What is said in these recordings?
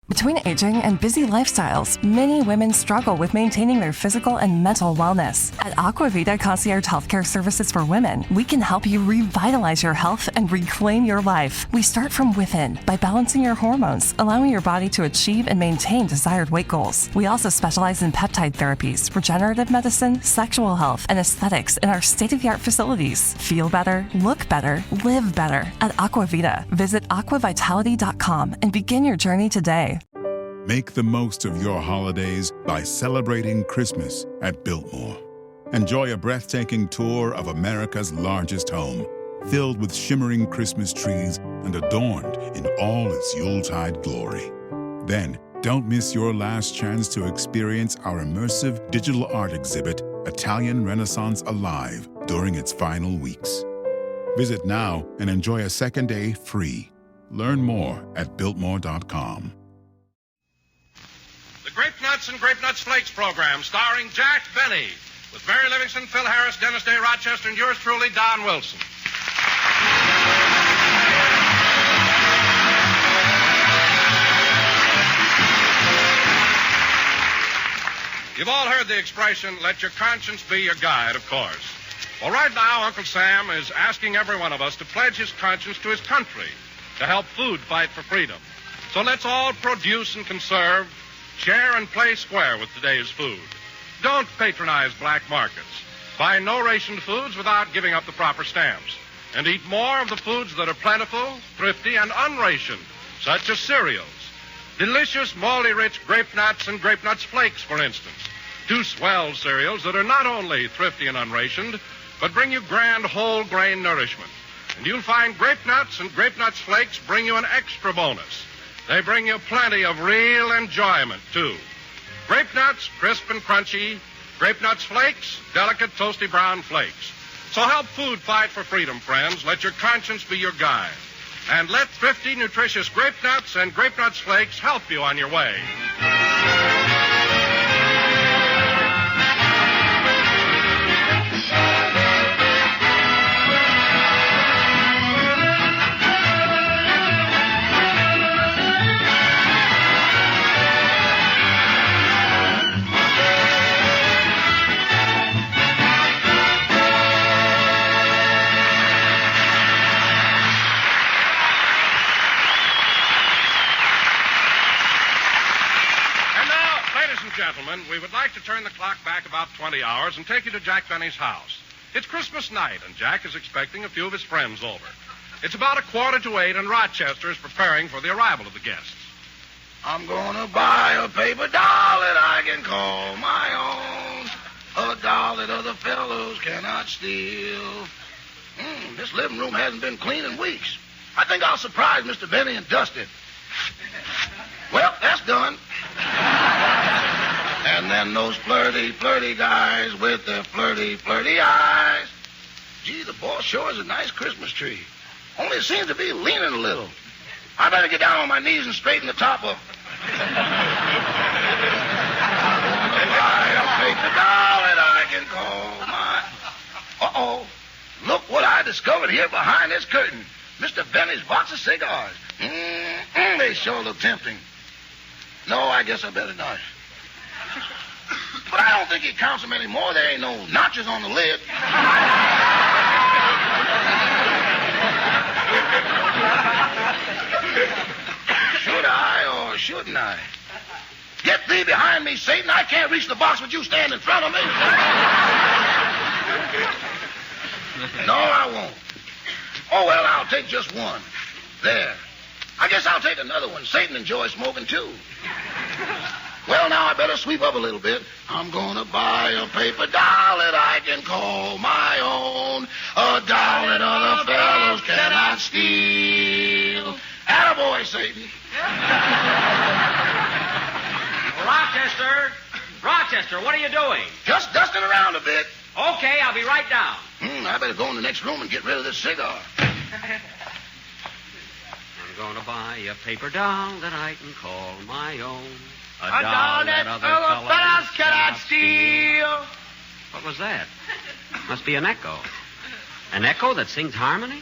Between aging and busy lifestyles, many women struggle with maintaining their physical and mental wellness. At Aquavita Concierge Healthcare Services for Women, we can help you revitalize your health and reclaim your life. We start from within by balancing your hormones, allowing your body to achieve and maintain desired weight goals. We also specialize in peptide therapies, regenerative medicine, sexual health, and aesthetics in our state-of-the-art facilities. Feel better, look better, live better at Aquavita. Visit aquavitality.com and begin your journey today. Make the most of your holidays by celebrating Christmas at Biltmore. Enjoy a breathtaking tour of America's largest home, filled with shimmering Christmas trees and adorned in all its Yuletide glory. Then, don't miss your last chance to experience our immersive digital art exhibit, Italian Renaissance Alive, during its final weeks. Visit now and enjoy a second day free. Learn more at Biltmore.com. The Grape Nuts and Grape Nuts Flakes program, starring Jack Benny, with Mary Livingston, Phil Harris, Dennis Day Rochester, and yours truly, Don Wilson. You've all heard the expression, let your conscience be your guide, of course. Well, right now, Uncle Sam is asking every one of us to pledge his conscience to his country, to help food fight for freedom. So let's all produce and conserve, share and play square with today's food. Don't patronize black markets. Buy no rationed foods without giving up the proper stamps. And eat more of the foods that are plentiful, thrifty, and unrationed, such as cereals. Delicious, malty-rich Grape Nuts and Grape Nuts Flakes, for instance. Two swell cereals that are not only thrifty and unrationed, but bring you grand whole grain nourishment. And you'll find Grape Nuts and Grape Nuts Flakes bring you an extra bonus. They bring you plenty of real enjoyment, too. Grape Nuts, crisp and crunchy. Grape Nuts Flakes, delicate, toasty brown flakes. So help food fight for freedom, friends. Let your conscience be your guide. And let thrifty, nutritious Grape Nuts and Grape Nuts Flakes help you on your way. Gentlemen, we would like to turn the clock back about 20 hours and take you to Jack Benny's house. It's Christmas night, and Jack is expecting a few of his friends over. It's about 7:45, and Rochester is preparing for the arrival of the guests. I'm gonna buy a paper doll that I can call my own, a doll that other fellows cannot steal. This living room hasn't been clean in weeks. I think I'll surprise Mr. Benny and dust it. Well, that's done. And then those flirty, flirty guys with their flirty, flirty eyes. Gee, the boss sure is a nice Christmas tree. Only it seems to be leaning a little. I better get down on my knees and straighten the top of. I'll take the doll that I can call my. Uh-oh. Look what I discovered here behind this curtain. Mr. Benny's box of cigars. They sure look tempting. No, I guess I better not. But I don't think he counts them anymore. There ain't no notches on the lid. Should I or shouldn't I? Get thee behind me, Satan. I can't reach the box with you stand in front of me. No, I won't. Oh, well, I'll take just one. There. I guess I'll take another one. Satan enjoys smoking, too. Well, now I better sweep up a little bit. I'm gonna buy a paper doll that I can call my own, a doll that other fellows cannot steal. Attaboy, Satan. Rochester, what are you doing? Just dusting around a bit. Okay, I'll be right down. I better go in the next room and get rid of this cigar. I'm gonna buy a paper doll that I can call my own. A doll that other fellows cannot steal. What was that? Must be an echo. An echo that sings harmony?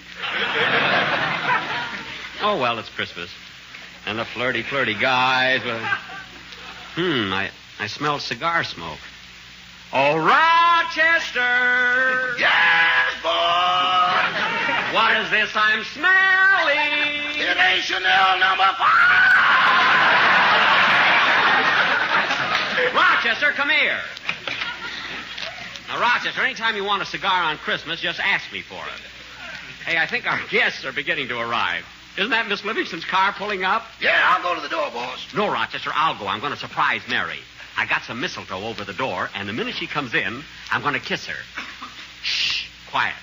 Oh, well, it's Christmas. And the flirty guys. I smell cigar smoke. Oh, Rochester! Yes, boy! What is this I'm smelling? It ain't Chanel number 5! Rochester, come here. Now, Rochester, anytime you want a cigar on Christmas, just ask me for it. Hey, I think our guests are beginning to arrive. Isn't that Miss Livingston's car pulling up? Yeah, I'll go to the door, boss. No, Rochester, I'll go. I'm going to surprise Mary. I got some mistletoe over the door, and the minute she comes in, I'm going to kiss her. Shh, quiet.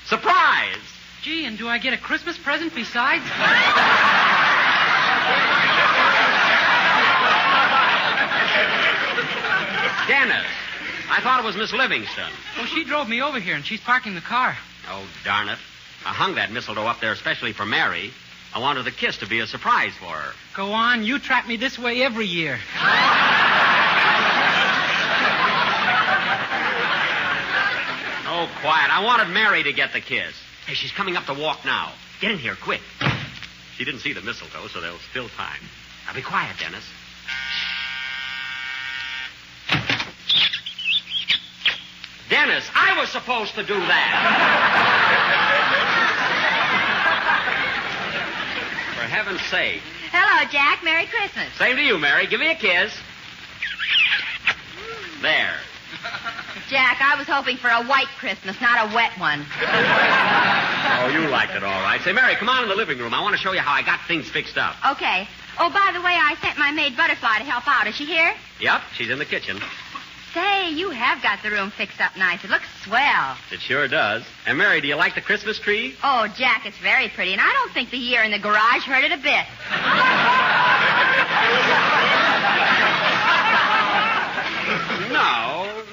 Surprise! Gee, and do I get a Christmas present besides? Dennis, I thought it was Miss Livingston. Well, she drove me over here, and she's parking the car. Oh, darn it. I hung that mistletoe up there especially for Mary. I wanted the kiss to be a surprise for her. Go on, you trap me this way every year. Oh, quiet. I wanted Mary to get the kiss. Hey, she's coming up to walk now. Get in here, quick. She didn't see the mistletoe, so there's still time. Now, be quiet, Dennis. Dennis, I was supposed to do that. For heaven's sake. Hello, Jack. Merry Christmas. Same to you, Mary. Give me a kiss. There. Jack, I was hoping for a white Christmas, not a wet one. Oh, you liked it all right. Say, Mary, come on in the living room. I want to show you how I got things fixed up. Okay. Oh, by the way, I sent my maid Butterfly to help out. Is she here? Yep, she's in the kitchen. Say, you have got the room fixed up nice. It looks swell. It sure does. And, Mary, do you like the Christmas tree? Oh, Jack, it's very pretty, and I don't think the year in the garage hurt it a bit.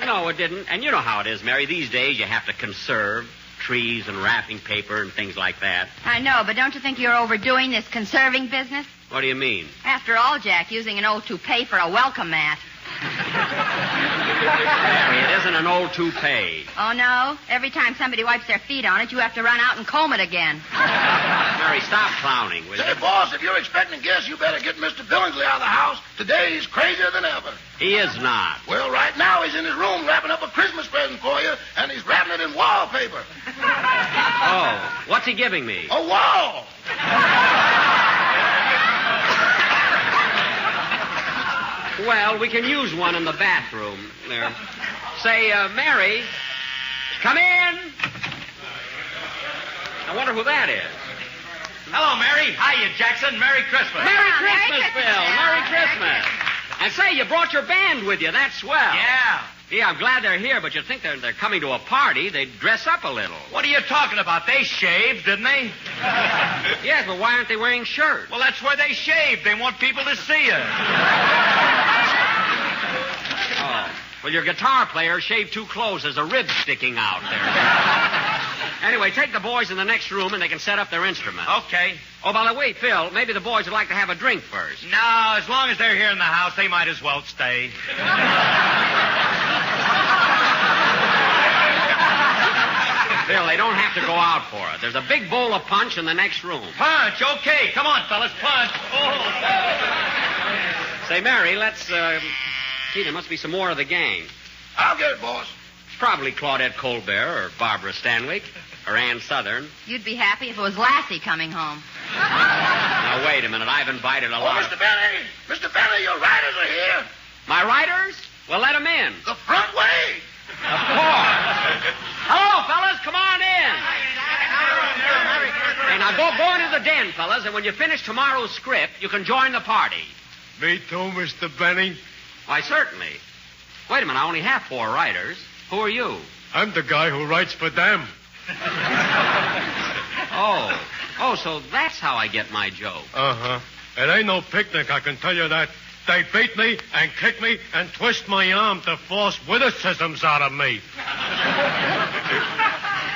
No, it didn't. And you know how it is, Mary. These days you have to conserve trees and wrapping paper and things like that. I know, but don't you think you're overdoing this conserving business? What do you mean? After all, Jack, using an old toupee for a welcome mat. Mary, it isn't an old toupee. Oh, no? Every time somebody wipes their feet on it, you have to run out and comb it again. Mary, stop clowning, will you? Say, boss, if you're expecting guests, you better get Mr. Billingsley out of the house. Today he's crazier than ever. He is not. Well, right now he's in his room wrapping up a Christmas present for you, and he's wrapping it in wallpaper. Oh, what's he giving me? A wall. Well, we can use one in the bathroom. There. Say, Mary, come in. I wonder who that is. Hello, Mary. Hiya, Jackson. Merry Christmas. Merry Merry Christmas, Christmas, Bill. Bill. Merry Christmas. And say, you brought your band with you. That's swell. Yeah. Yeah, I'm glad they're here, but you'd think they're coming to a party. They'd dress up a little. What are you talking about? They shaved, didn't they? Yes, but why aren't they wearing shirts? Well, that's where they shaved. They want people to see you. Oh. Well, your guitar player shaved too close. There's a rib sticking out there. Anyway, take the boys in the next room and they can set up their instruments. Okay. Oh, by the way, Phil, maybe the boys would like to have a drink first. No, as long as they're here in the house, they might as well stay. Phil, they don't have to go out for it. There's a big bowl of punch in the next room. Punch, okay. Come on, fellas, punch. Oh. Say, Mary, let's, gee, there must be some more of the gang. I'll get it, boss. Probably Claudette Colbert or Barbara Stanwyck or Ann Southern. You'd be happy if it was Lassie coming home. Now, wait a minute. I've invited a Oh, lot Mr. Benny. Mr. Benny, your riders are here. My writers? Well, let them in. The front way. Of course. Hello, fellas. Come on in. Hey, now go into the den, fellas, and when you finish tomorrow's script, you can join the party. Me too, Mr. Benny. Why, certainly. Wait a minute. I only have 4 writers. Who are you? I'm the guy who writes for them. Oh, so that's how I get my joke. Uh-huh. It ain't no picnic, I can tell you that. They beat me and kick me and twist my arm to force witticisms out of me.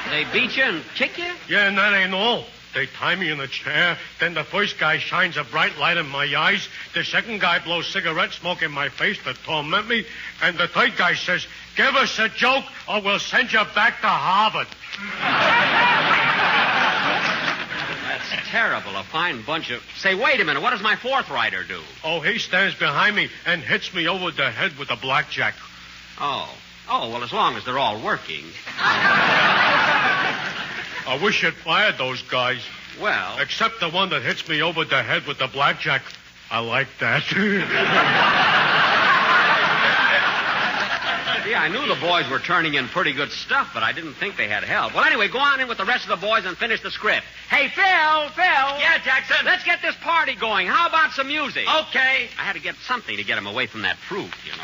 They beat you and kick you? Yeah, and that ain't all. They tie me in a chair. Then the first guy shines a bright light in my eyes. The second guy blows cigarette smoke in my face to torment me. And the third guy says, "Give us a joke or we'll send you back to Harvard." That's terrible. A fine bunch of... Say, wait a minute. What does my fourth rider do? Oh, he stands behind me and hits me over the head with a blackjack. Oh, well, as long as they're all working. I wish you'd fired those guys. Well... Except the one that hits me over the head with the blackjack. I like that. Yeah, I knew the boys were turning in pretty good stuff, but I didn't think they had help. Well, anyway, go on in with the rest of the boys and finish the script. Hey, Phil! Yeah, Jackson? Let's get this party going. How about some music? Okay. I had to get something to get him away from that fruit, you know.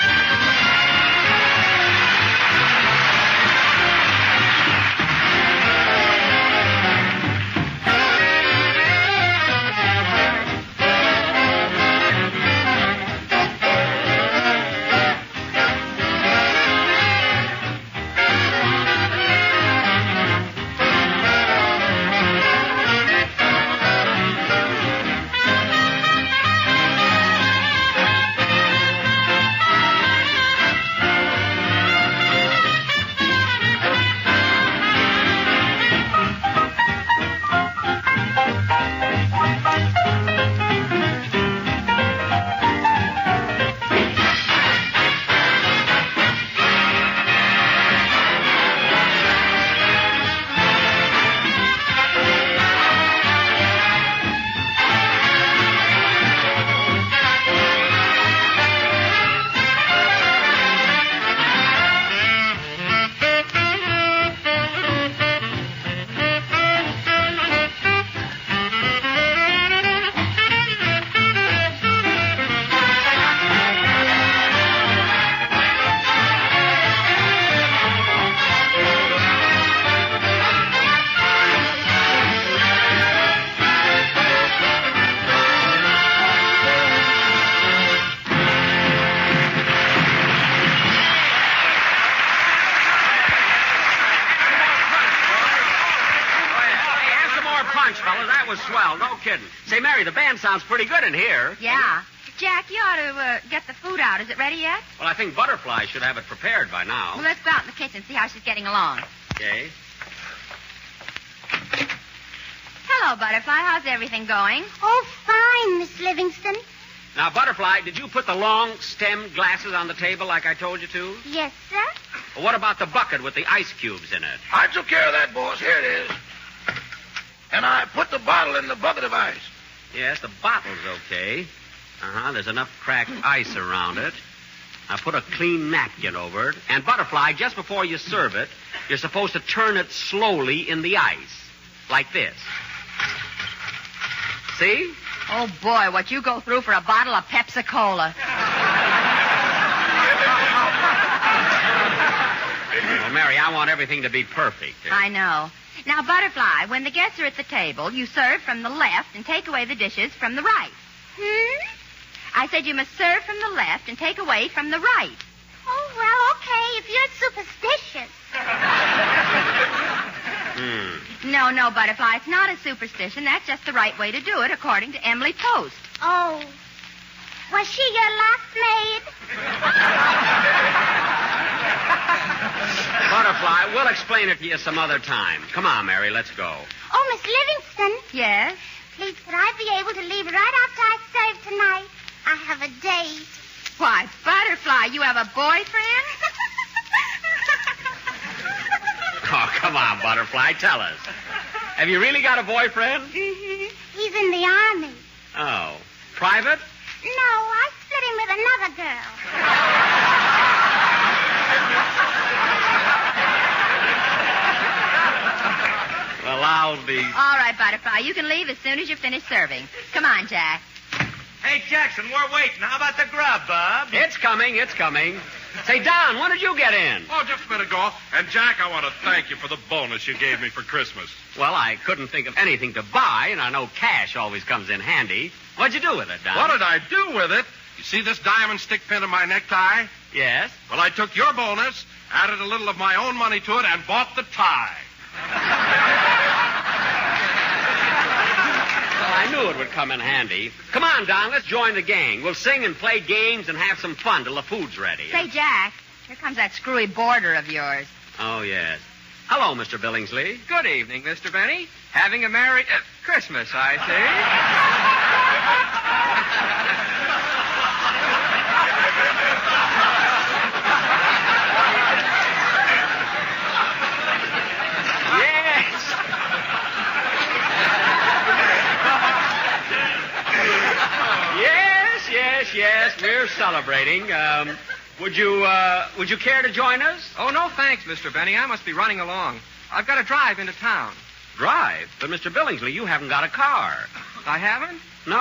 Swell, no kidding. Say, Mary, the band sounds pretty good in here. Yeah. Jack, you ought to get the food out. Is it ready yet? Well, I think Butterfly should have it prepared by now. Well, let's go out in the kitchen and see how she's getting along. Okay. Hello, Butterfly. How's everything going? Oh, fine, Miss Livingston. Now, Butterfly, did you put the long stem glasses on the table like I told you to? Yes, sir. Well, what about the bucket with the ice cubes in it? I took care of that, boss. Here it is. And I put the bottle in the bucket of ice. Yes, the bottle's okay. There's enough cracked ice around it. Now put a clean napkin over it. And Butterfly, just before you serve it, you're supposed to turn it slowly in the ice. Like this. See? Oh, boy, what you go through for a bottle of Pepsi-Cola. Well, Mary, I want everything to be perfect. I know. Now, Butterfly, when the guests are at the table, you serve from the left and take away the dishes from the right. I said you must serve from the left and take away from the right. Oh, well, okay, if you're superstitious. No, Butterfly, it's not a superstition. That's just the right way to do it, according to Emily Post. Oh. Was she your last maid? Butterfly, we'll explain it to you some other time. Come on, Mary, let's go. Oh, Miss Livingston. Yes? Please, could I be able to leave right after I serve tonight? I have a date. Why, Butterfly, you have a boyfriend? Oh, come on, Butterfly, tell us. Have you really got a boyfriend? Mm-hmm. He's in the army. Oh. Private? No, I split him with another girl. Well, I'll be... All right, Butterfly, you can leave as soon as you finish serving. Come on, Jack. Hey, Jackson, we're waiting. How about the grub, Bub? It's coming. Say, Don, when did you get in? Oh, just a minute ago. And, Jack, I want to thank you for the bonus you gave me for Christmas. Well, I couldn't think of anything to buy, and I know cash always comes in handy. What'd you do with it, Don? What did I do with it? You see this diamond stick pin in my necktie? Yes? Well, I took your bonus, added a little of my own money to it, and bought the tie. knew it would come in handy. Come on, Don, let's join the gang. We'll sing and play games and have some fun till the food's ready. Say, Jack, here comes that screwy boarder of yours. Oh, yes. Hello, Mr. Billingsley. Good evening, Mr. Benny. Having a Merry Christmas, I see. Yes, we're celebrating. Would you care to join us? Oh, no, thanks, Mr. Benny. I must be running along. I've got to drive into town. Drive? But, Mr. Billingsley, you haven't got a car. I haven't? No.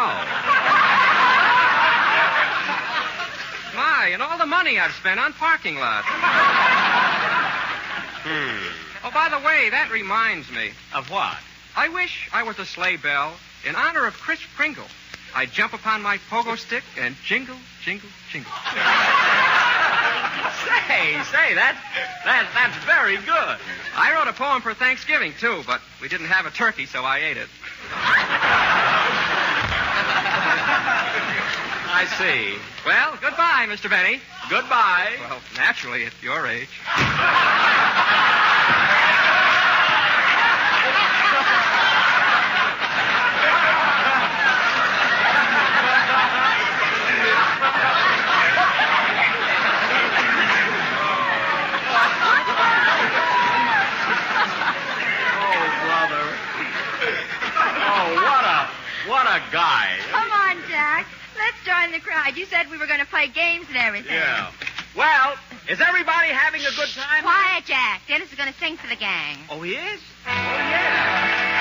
My, and all the money I've spent on parking lots. Oh, by the way, that reminds me. Of what? I wish I was a sleigh bell in honor of Kris Kringle. I'd jump upon my pogo stick and jingle, jingle, jingle. Say, that's very good. I wrote a poem for Thanksgiving, too, but we didn't have a turkey, so I ate it. I see. Well, goodbye, Mr. Benny. Goodbye. Well, naturally, at your age. What a guy. Come on, Jack. Let's join the crowd. You said we were going to play games and everything. Yeah. Well, is everybody having a good time? Quiet, Jack. Dennis is going to sing for the gang. Oh, he is? Oh, yeah.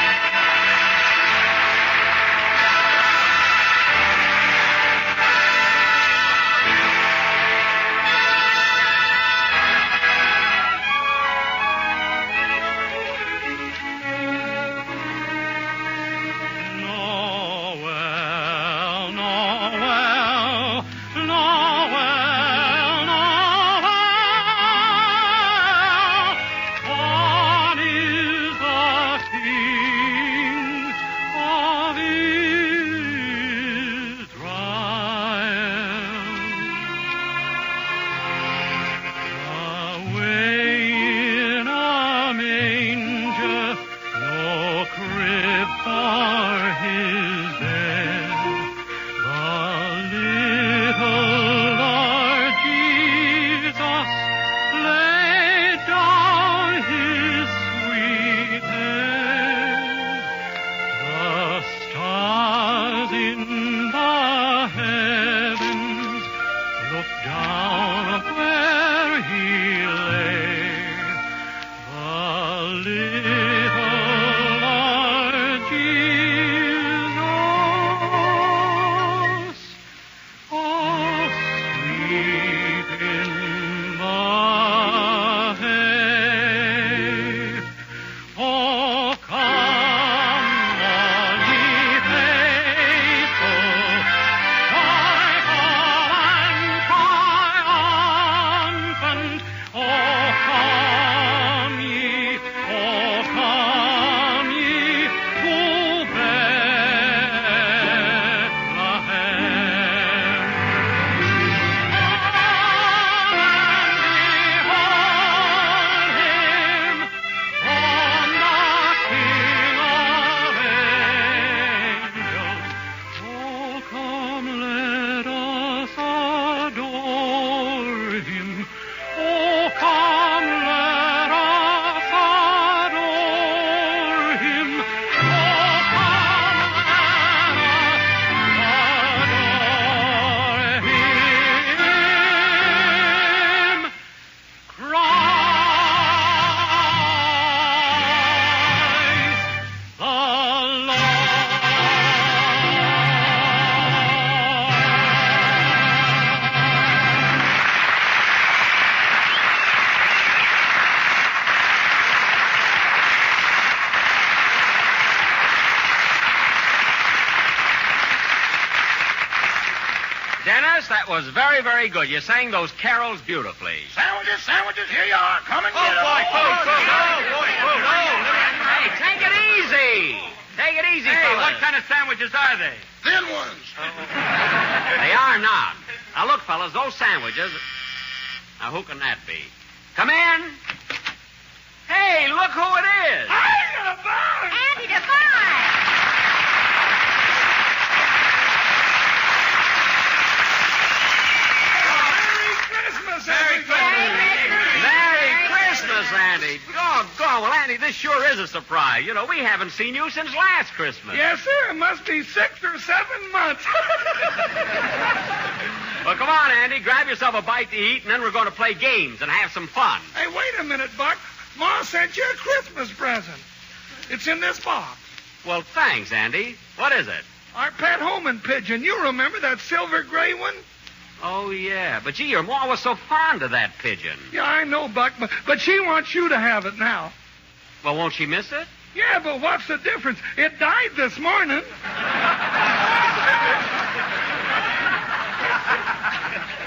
Dennis, that was very, very good. You sang those carols beautifully. Sandwiches, here you are. Come and get them. Hey, take it easy. Take it easy, Hey, fellas. what kind kind of sandwiches are they? Thin ones. They are not. Now, look, fellas, those sandwiches... Now, who can that be? Come in. Hey, look who it is. Andy Devine! Merry Christmas, Andy. Doggone. Well, Andy, this sure is a surprise. You know, we haven't seen you since last Christmas. Yes, sir. It must be 6 or 7 months. Well, come on, Andy. Grab yourself a bite to eat, and then we're going to play games and have some fun. Hey, wait a minute, Buck. Ma sent you a Christmas present. It's in this box. Well, thanks, Andy. What is it? Our pet homing pigeon. You remember that silver gray one? Oh, yeah. But, gee, your ma was so fond of that pigeon. Yeah, I know, Buck, but she wants you to have it now. Well, won't she miss it? Yeah, but what's the difference? It died this morning.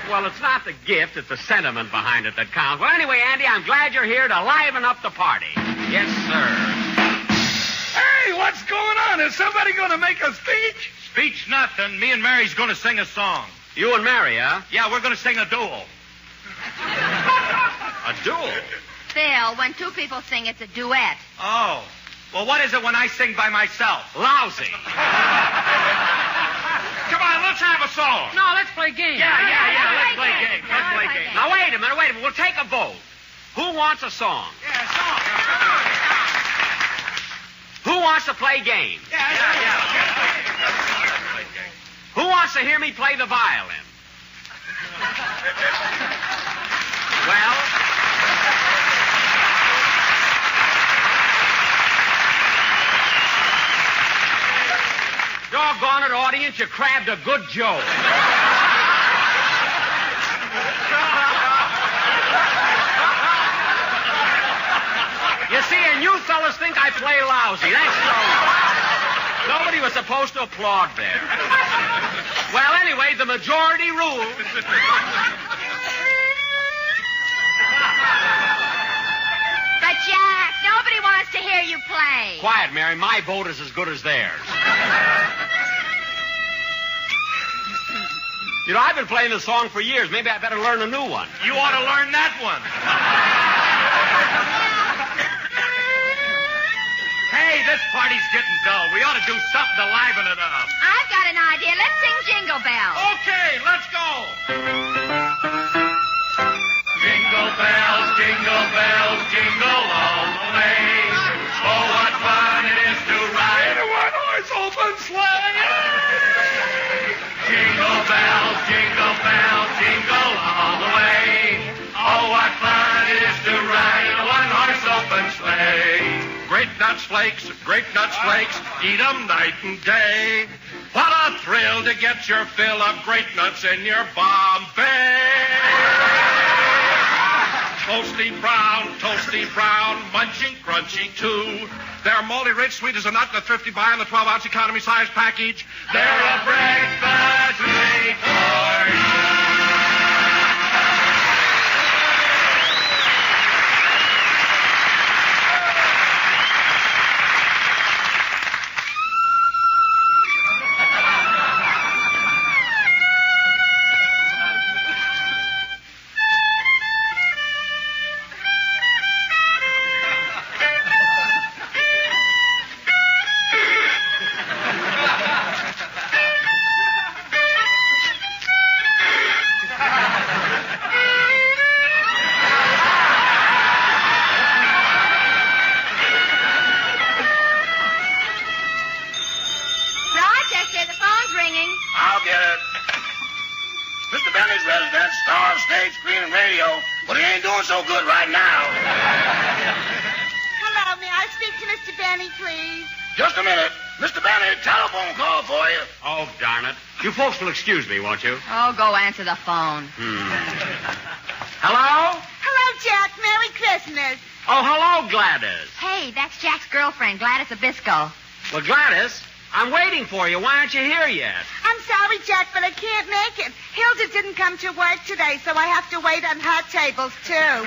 Well, it's not the gift, it's the sentiment behind it that counts. Well, anyway, Andy, I'm glad you're here to liven up the party. Yes, sir. Hey, what's going on? Is somebody going to make a speech? Speech nothing. Me and Mary's going to sing a song. You and Mary, huh? Yeah, we're going to sing a duel. A duel? Phil, when two people sing, it's a duet. Oh. Well, what is it when I sing by myself? Lousy. Come on, let's have a song. No, let's play games. Yeah, let's play games. Let's play games. Now, wait a minute. We'll take a vote. Who wants a song? Yeah, a song. Who wants to play games? Who wants to hear me play the violin? Well, doggone it, audience, you crabbed a good joke. You see, and you fellas think I play lousy. That's so. Nobody was supposed to applaud there. Well, anyway, the majority rules. But, Jack, nobody wants to hear you play. Quiet, Mary. My vote is as good as theirs. You know, I've been playing this song for years. Maybe I better learn a new one. You ought to learn that one. Hey, this party's getting dull. We ought to do something to liven it up. I've got an idea. Let's sing Jingle Bells. Okay, let's go. Jingle bells, jingle all the way. Oh, what fun it is to ride In a one-horse open sleigh. Jingle bells, jingle all the way. Oh, what fun it is to ride in a one-horse open sleigh. Great nuts flakes, eat 'em night and day. What a thrill to get your fill of great nuts in your Bombay. Toasty brown, munching crunchy too. They're malty rich, sweet as a nut, and a thrifty buy in the 12-ounce economy size package. They're a breakfast treat for you. So good right now. Hello, may I speak to Mr. Benny, please? Just a minute. Mr. Benny, telephone call for you. Oh, darn it. You folks will excuse me, won't you? Oh, go answer the phone. Hello? Hello, Jack. Merry Christmas. Oh, hello, Gladys. Hey, that's Jack's girlfriend, Gladys Abisco. Well, Gladys, I'm waiting for you. Why aren't you here yet? I'm sorry, Jack, but I can't make it. Hilda didn't come to work today, so I have to wait on her tables, too.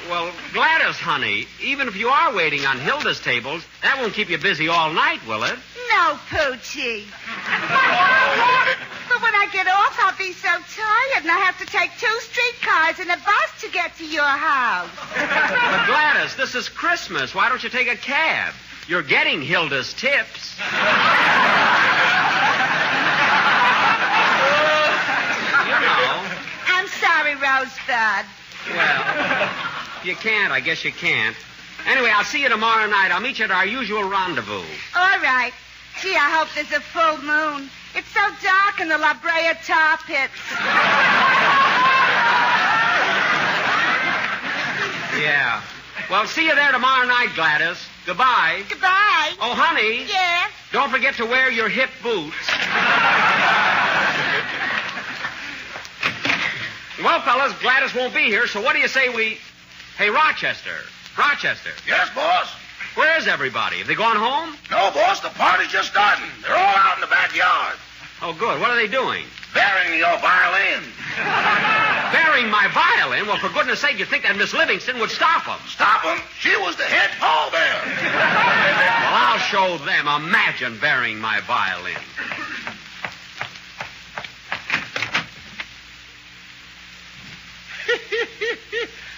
Well, Gladys, honey, even if you are waiting on Hilda's tables, that won't keep you busy all night, will it? No, Poochie. But when I get off, I'll be so tired, and I have to take 2 streetcars and a bus to get to your house. But Gladys, this is Christmas. Why don't you take a cab? You're getting Hilda's tips. You know. I'm sorry, Rosebud. Well, you can't. I guess you can't. Anyway, I'll see you tomorrow night. I'll meet you at our usual rendezvous. All right. Gee, I hope there's a full moon. It's so dark in the La Brea tar pits. Yeah. Well, see you there tomorrow night, Gladys. Goodbye. Goodbye. Oh, honey. Yeah? Don't forget to wear your hip boots. Well, fellas, Gladys won't be here, so what do you say we... Hey, Rochester. Rochester. Yes, boss? Where is everybody? Have they gone home? No, boss, the party's just starting. They're all out in the backyard. Oh, good. What are they doing? Burying your violin. Burying my violin? Well, for goodness sake, you'd think that Miss Livingston would stop them. Stop them? She was the head pallbearer. Well, I'll show them. Imagine burying my violin.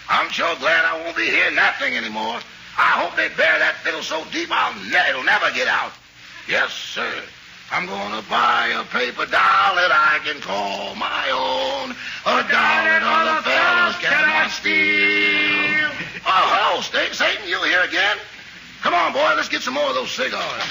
I'm sure glad I won't be hearing that thing anymore. I hope they bury that fiddle so deep it'll never get out. Yes, sir. I'm going to buy a paper doll that I can call my own. A doll that other fellows cannot steal. Oh, hello, Satan, you here again? Come on, boy, let's get some more of those cigars.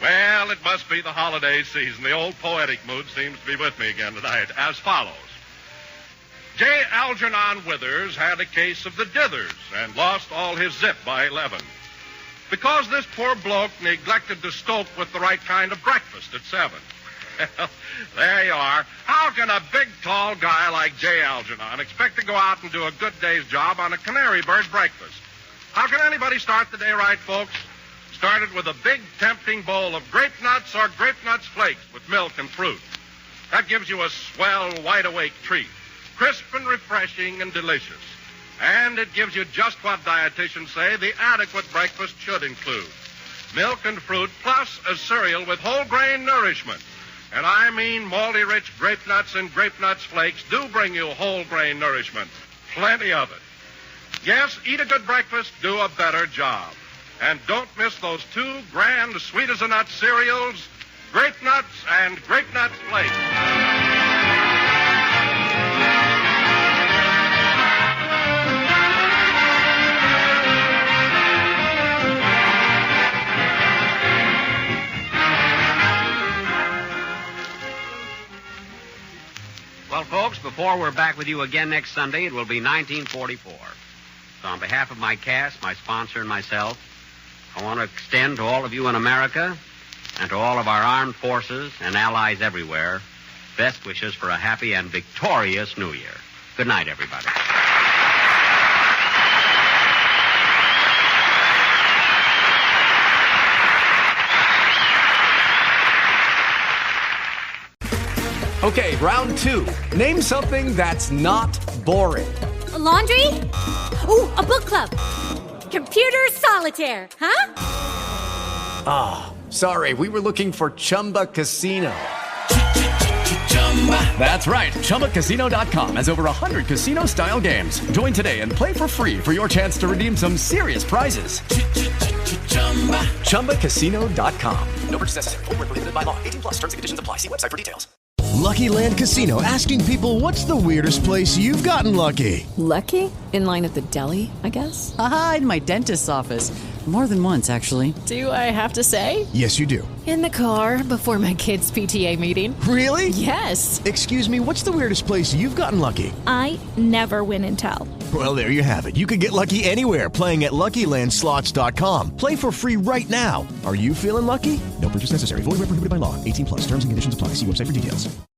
Well, it must be the holiday season. The old poetic mood seems to be with me again tonight. As follows. J. Algernon Withers had a case of the dithers and lost all his zip by 11. Because this poor bloke neglected to stoke with the right kind of breakfast at 7. Well, there you are. How can a big, tall guy like J. Algernon expect to go out and do a good day's job on a canary bird breakfast? How can anybody start the day right, folks? Start it with a big, tempting bowl of grape nuts or grape nuts flakes with milk and fruit. That gives you a swell, wide-awake treat. Crisp and refreshing and delicious. And it gives you just what dietitians say the adequate breakfast should include. Milk and fruit plus a cereal with whole grain nourishment. And I mean malty-rich grape nuts and grape nuts flakes do bring you whole grain nourishment. Plenty of it. Yes, eat a good breakfast, do a better job. And don't miss those 2 grand sweet-as-a-nut cereals, Grape Nuts and Grape Nuts Flakes. Well, folks, before we're back with you again next Sunday, it will be 1944. So on behalf of my cast, my sponsor, and myself, I want to extend to all of you in America and to all of our armed forces and allies everywhere best wishes for a happy and victorious New Year. Good night, everybody. Okay, round 2. Name something that's not boring. A laundry? Ooh, a book club. Computer solitaire, huh? Ah, sorry, we were looking for Chumba Casino. That's right. ChumbaCasino.com has over 100 casino-style games. Join today and play for free for your chance to redeem some serious prizes. ChumbaCasino.com. No purchase necessary. Void where prohibited by law. 18 plus. Terms and conditions apply. See website for details. Lucky Land Casino, asking people, what's the weirdest place you've gotten lucky? Lucky? In line at the deli, I guess? Aha, in my dentist's office. More than once, actually. Do I have to say? Yes, you do. In the car before my kids' PTA meeting. Really? Yes. Excuse me, what's the weirdest place you've gotten lucky? I never win and tell. Well, there you have it. You can get lucky anywhere, playing at LuckyLandSlots.com. Play for free right now. Are you feeling lucky? No purchase necessary. Void where prohibited by law. 18 plus. Terms and conditions apply. See website for details.